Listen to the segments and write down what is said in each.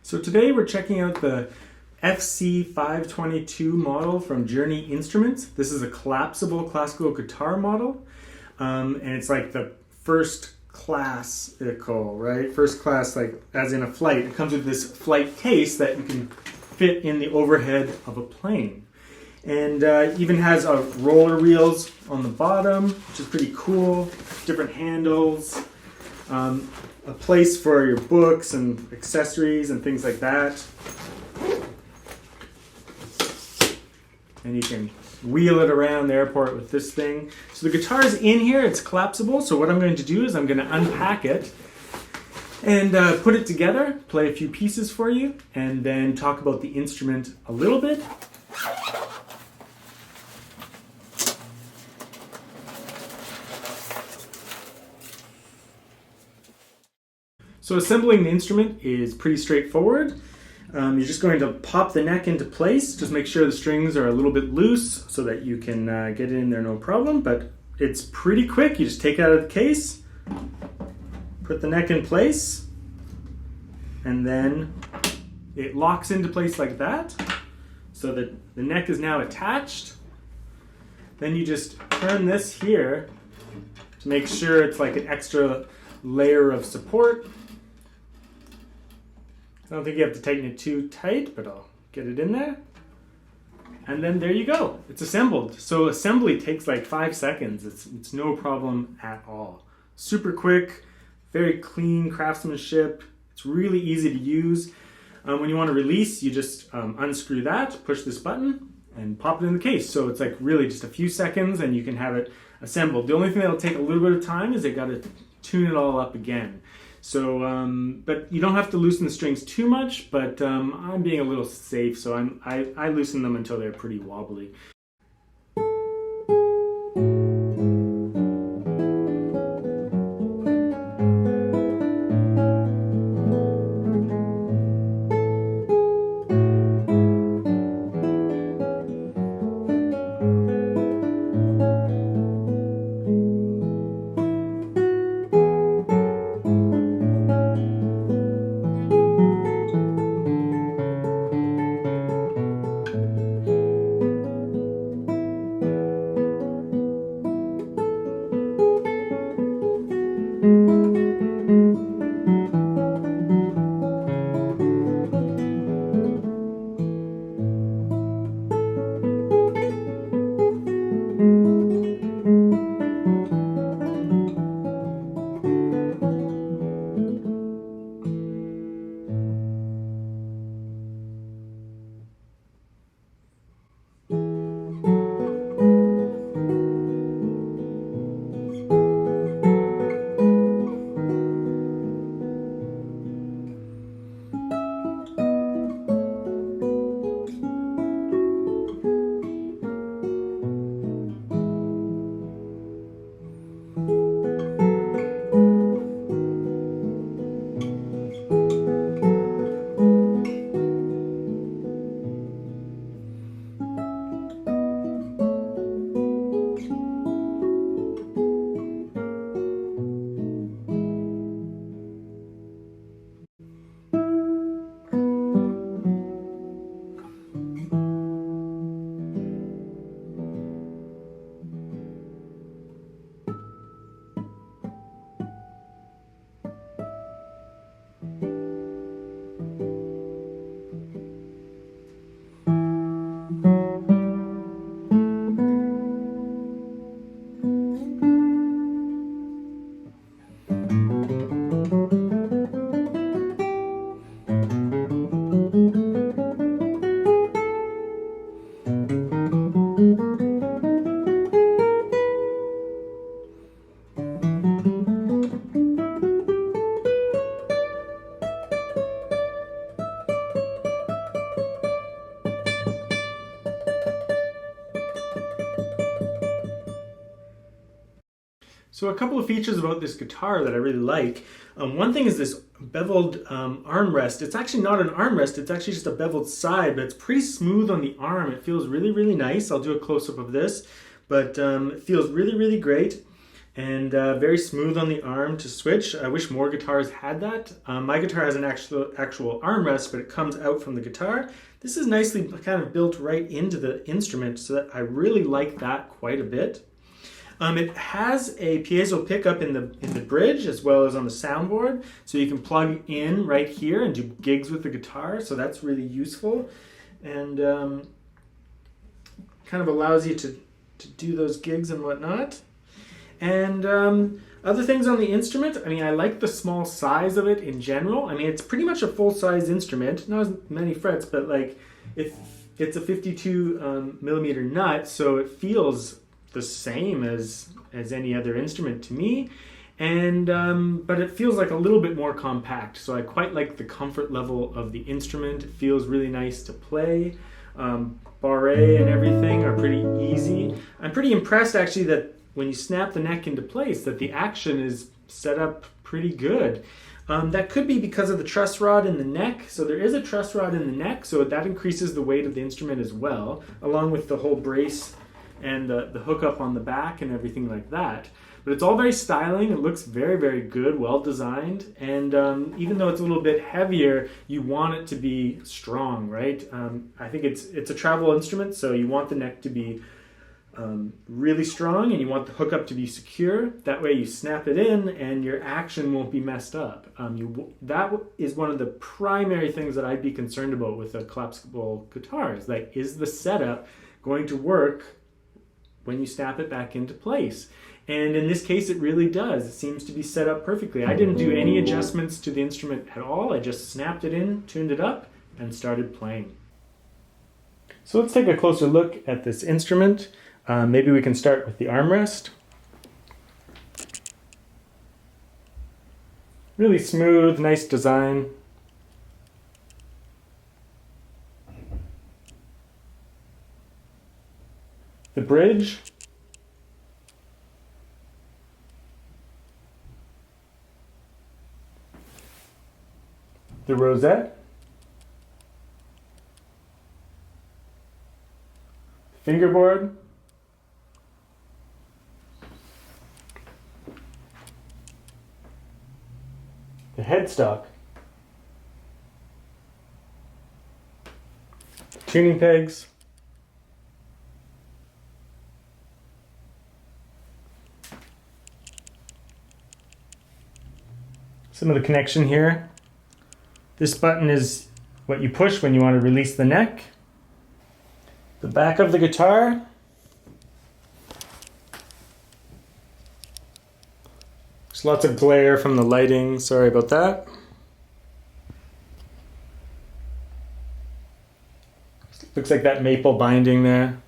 So today we're checking out the FC522 model from Journey Instruments. This is a collapsible classical guitar model, and it's like the first classical, right? First class, like as in a flight. It comes with this flight case that you can fit in the overhead of a plane. And even has roller wheels on the bottom, which is pretty cool. Different handles. A place for your books and accessories and things like that. And you can wheel it around the airport with this thing. So the guitar is in here, it's collapsible. So what I'm going to do is I'm going to unpack it and put it together, play a few pieces for you, and then talk about the instrument a little bit. So assembling the instrument is pretty straightforward. You're just going to pop the neck into place. Just make sure the strings are a little bit loose so that you can get it in there no problem. But it's pretty quick. You just take it out of the case, put the neck in place, and then it locks into place like that so that the neck is now attached. Then you just turn this here to make sure it's like an extra layer of support. I don't think you have to tighten it too tight, but I'll get it in there. And then there you go. It's assembled. So assembly takes like 5 seconds. It's no problem at all. Super quick, very clean craftsmanship. It's really easy to use. When you want to release, you just unscrew that, push this button, and pop it in the case. So it's like really just a few seconds and you can have it assembled. The only thing that'll take a little bit of time is they got to tune it all up again. So, but you don't have to loosen the strings too much, but I'm being a little safe, so I loosen them until they're pretty wobbly. So a couple of features about this guitar that I really like. One thing is this beveled armrest. It's actually not an armrest, it's actually just a beveled side, but it's pretty smooth on the arm. It feels really, really nice. I'll do a close-up of this, but it feels really, really great. and very smooth on the arm to switch. I wish more guitars had that. My guitar has an actual armrest, but it comes out from the guitar. This is nicely kind of built right into the instrument, so that I really like that quite a bit. It has a piezo pickup in the bridge as well as on the soundboard, so you can plug in right here and do gigs with the guitar, so that's really useful, and kind of allows you to do those gigs and whatnot. And other things on the instrument, I mean, I like the small size of it in general. I mean, it's pretty much a full-size instrument, not as many frets, but like it's a 52 millimeter nut, so it feels the same as any other instrument to me. And but it feels like a little bit more compact, so I quite like the comfort level of the instrument. It feels really nice to play. Barré and everything are pretty easy. I'm pretty impressed actually that when you snap the neck into place, that the action is set up pretty good. That could be because of the truss rod in the neck. So there is a truss rod in the neck, so that increases the weight of the instrument as well, along with the whole brace and the hookup on the back and everything like that. But it's all very styling. It looks very, very good, well designed. And even though it's a little bit heavier, you want it to be strong, right? I think it's a travel instrument, so you want the neck to be really strong, and you want the hookup to be secure. That way you snap it in and your action won't be messed up. That is one of the primary things that I'd be concerned about with a collapsible guitar, is like, is the setup going to work when you snap it back into place? And in this case, it really does. It seems to be set up perfectly. I didn't do any adjustments to the instrument at all. I just snapped it in, tuned it up, and started playing. So let's take a closer look at this instrument. Maybe we can start with the armrest. Really smooth, nice design. The bridge. The rosette. Fingerboard. The headstock, tuning pegs, some of the connection here. This button is what you push when you want to release the neck. The back of the guitar. There's lots of glare from the lighting, sorry about that. Looks like that maple binding there.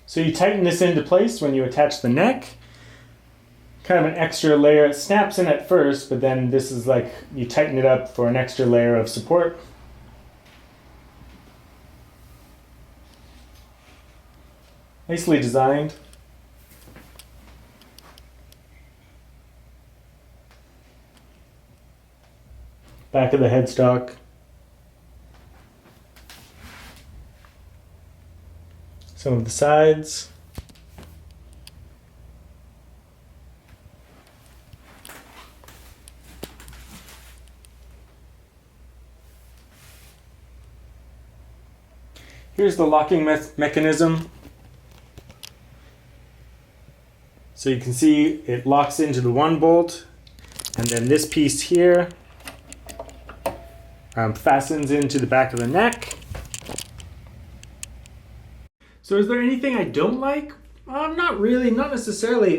So you tighten this into place when you attach the neck. Kind of an extra layer. It snaps in at first, but then this is like, you tighten it up for an extra layer of support. Nicely designed. Back of the headstock. Some of the sides. Here's the locking mechanism. So you can see it locks into the one bolt, and then this piece here fastens into the back of the neck. So is there anything I don't like? Not really, not necessarily.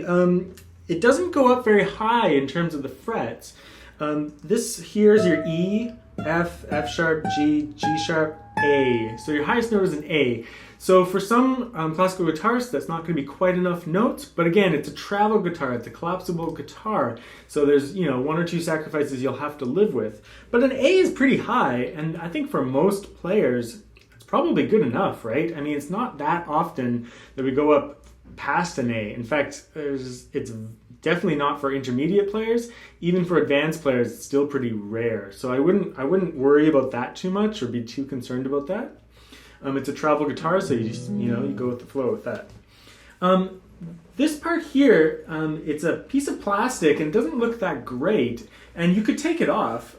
It doesn't go up very high in terms of the frets. This here is your E, F, F sharp, G, G sharp, A. So your highest note is an A. So for some classical guitarists, that's not going to be quite enough notes. But again, it's a travel guitar. It's a collapsible guitar. So there's, one or two sacrifices you'll have to live with. But an A is pretty high. And I think for most players, it's probably good enough, right? I mean, it's not that often that we go up past an A. In fact, it's Definitely not for intermediate players. Even for advanced players, it's still pretty rare. So I wouldn't worry about that too much or be too concerned about that. It's a travel guitar, so you just, you go with the flow with that. This part here, it's a piece of plastic and it doesn't look that great. And you could take it off.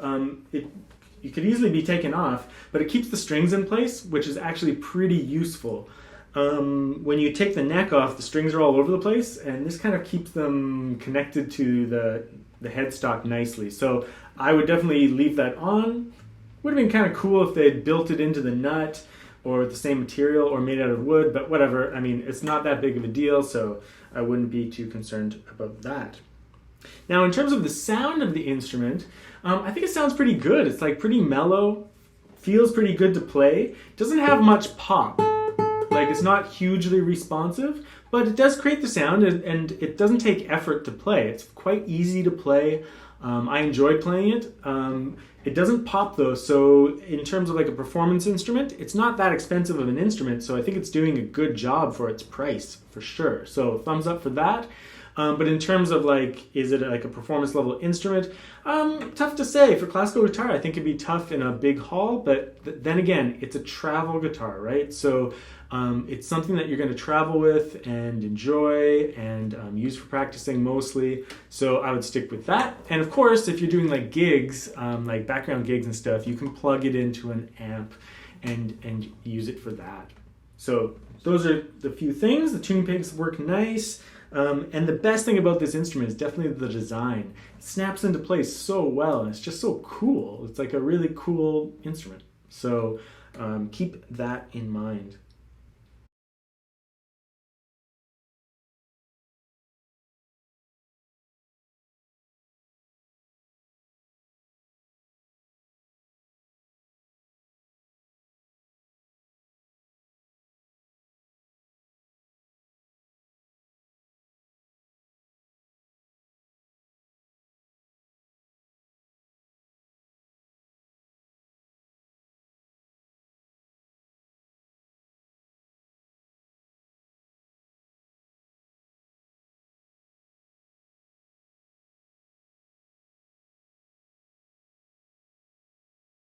You could easily be taken off, but it keeps the strings in place, which is actually pretty useful. When you take the neck off, the strings are all over the place, and this kind of keeps them connected to the headstock nicely. So I would definitely leave that on. Would have been kind of cool if they had built it into the nut or the same material or made out of wood, but whatever. I mean, it's not that big of a deal, so I wouldn't be too concerned about that. Now, in terms of the sound of the instrument, I think it sounds pretty good. It's like pretty mellow, feels pretty good to play. Doesn't have much pop. Like, it's not hugely responsive, but it does create the sound, and it doesn't take effort to play. It's quite easy to play. I enjoy playing it. It doesn't pop though, so in terms of like a performance instrument, it's not that expensive of an instrument, so I think it's doing a good job for its price, for sure. So thumbs up for that. But in terms of like, is it like a performance level instrument? Tough to say. For classical guitar, I think it'd be tough in a big hall, but then again, it's a travel guitar, right? So it's something that you're going to travel with and enjoy and use for practicing mostly. So I would stick with that. And of course, if you're doing like gigs, like background gigs and stuff, you can plug it into an amp and use it for that. So those are the few things. The tune pegs work nice. And the best thing about this instrument is definitely the design. It snaps into place so well, and it's just so cool. It's like a really cool instrument. So keep that in mind.